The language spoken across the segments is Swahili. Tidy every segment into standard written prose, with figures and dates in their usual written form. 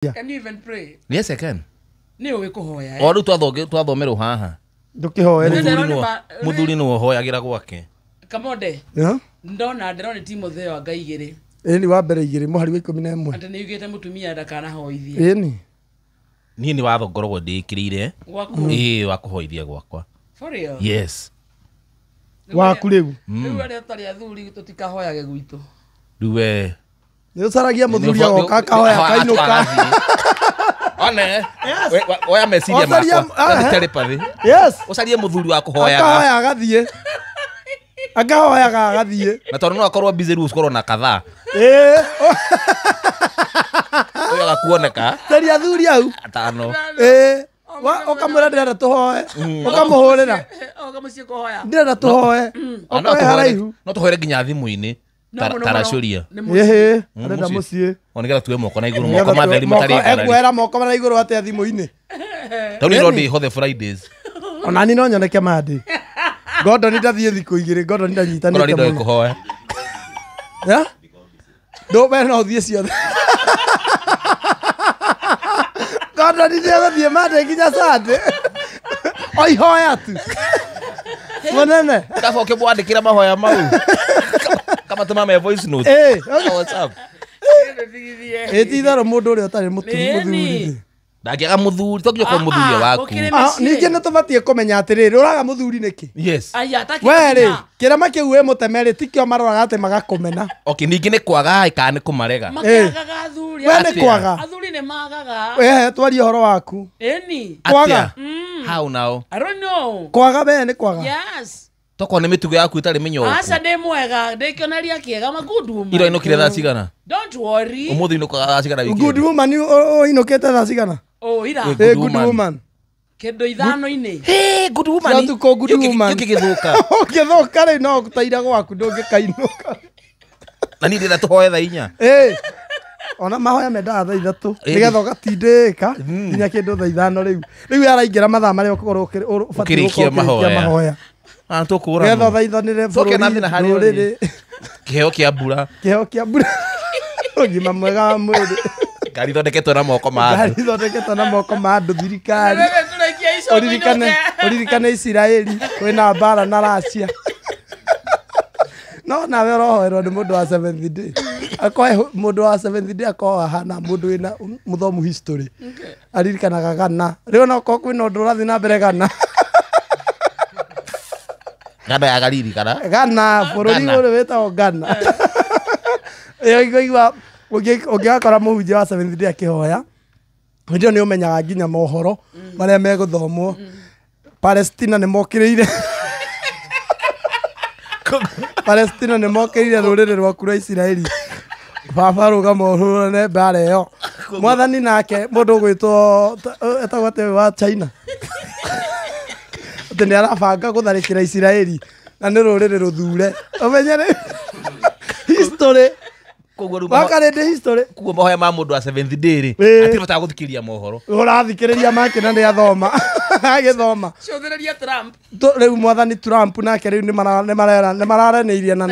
Can you even pray? Yes, I can. Ni uwe kuhoya. Oru twathomero haha. Ndukihoya. Muthuri no hoyagira gwake. Kamode. Ndona ndĩrona Timotheo ngaigire. Ni wa mbere igire muhari wa 11. Ati ni ugite mutumia ndakana hoithie. Ni. Ni ni watho ngoragwo ndikirire. Wa kuhoithia gwakwa. For real? Yes. Waku riu. Riu ari atari athuri tutikahoyage gwitu. Riu Ni usaragia muthuri agoka akahoya kainuka. One. Oya meciria makwa. Telepathy. Yes. Ucarie muthuri wa kuhoyaga. Akahoya agathie. Akahoyaga agathie. Na tondu no akorwo busy rules korwo na kadhaa. Oya gakuoneka. Tari athuri au. Atano. Okamwira ndirenda tuhoe. Okamuhurira. Okamucie kuhoya. Ndirenda tuhoe. Okae haraihu. No tuhoere nginya thimu-ini. Taracuria. Arenda mucie. Onigera tuwe moko na iguru moko matheri matari ngara. Ekwera moko na iguru ate thimu-ini. Toni no ndi hothe Fridays. Ona ni no nyoneke mandi. Godo ni ndathie thiku igire, godo ni ndanyitanite muno. Godo ni kuhoya. Ya? Do be no thie ciothe. Godo ni ndathie mandi nginya sande. Oi hoya tu. Monene. Kafoke bwandikira mahoya mau. Kama tuma voice note. What's up? Etitharo mundu uri utari muthuri. Ndagiaga muthuri, tokyo kwa muthuri waku. Ninge no tubatie kumenya atiriri uraga muthuri niki? Yes. Aya taki. Weri, kirama kiu we mutemeri tikio maroraga ate magakumena. Okay, ninge ni kwaga ika ni kumarega. Makaga athuri. We ni kwaga. Athuri ni magaga. Twari horo waku. Eni. Kwaga. How now? I don't know. Kwaga we ni kwaga. Yes. Toko ni mitugo yaku itari minyoku. Asa de mwega, de kionaria kiega maguduma. Iro inukire tha cigana? Don't worry. Umuthi inukaga tha cigana wiki. Good woman inukete tha cigana? Oh, ira. Good woman. Kendo ithano-ini. Hey, good woman. Yatu ko good woman. Ukigithuka. Ukithuka ri no gutaira gwaku ndungikainuka. Na ni ndira tuhoe tha inya. Ona mahoya mendaga tha ithatu nigetha ugatindika nginya kindu tha ithano riu araingira mathaa maria ukorwo ukirikia mahoya. Tukura. Getha thaithanire bururi. Kiheo kia mbura. Kiheo kia mbura. Ugima mwega wa mwiri. Ngari thondeketwo na moko ma andu. Ngari thondeketwo na moko ma andu thirikari. Uririkane Isiraeli kwina mbara na Russia. No nawe rohoerwo ni mundu wa 7th day. Akoe mundu wa 7th day akoa hana mundu wina muthomu history. Aririkanaga Gana. Riu no ko kwina undu urathi na mbere Gana. Gana ya Galili kana? Gana bururi uri wetagwo Gana. Igwa ungĩgakora mũhunjia wa 7th day akihoya ndio ni umenyaga nginya mohoro maria meguthomwo. Palestina ni mokiriire. Palestina ni mokiriire ruriri rwaku rwa Isiraeli. Baba ruga mohurane mbara iyo. Mwathani nake mundu gwitwo etagwate wa China. Ni arabanga gutharikira Isiraeli na ni ruriri ruthure. Umenyere history. Wakarende history. Kugo mahoya ma mundu wa 7th day ri. Atiribata guthikiria mohoro. Urathikiriria make na ni athoma. Agithoma. Ciothereria Trump. Riu mwathani Trump nake riu ni mararanĩirie na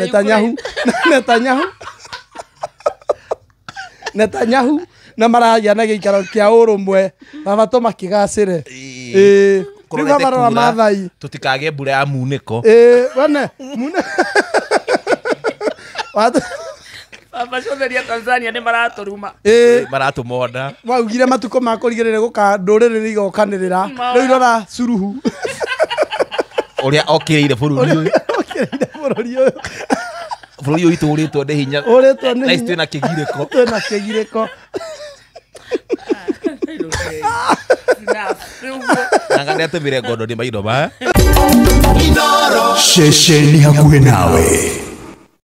Netanyahu na maragia na gĩikaro kĩa ũrũmwe mabato makigacire. Riu babarora mathai tutikage mbura ya muniko. Bane Abacũtheria Tanzania ni maraturuma. Maratumonda. Waugire matuko ma kũrigĩrĩria gũka ndũrĩrĩ igokanĩrĩra. Riu irora Suruhu. Uria okiriire bururi uyu. Bururi uyu turitwo ndi hinya. Na istu na kigiriko. Twina kigiriko. Nangani atumire ngondo ni maindo ba. Shesheni hakuhe nawe.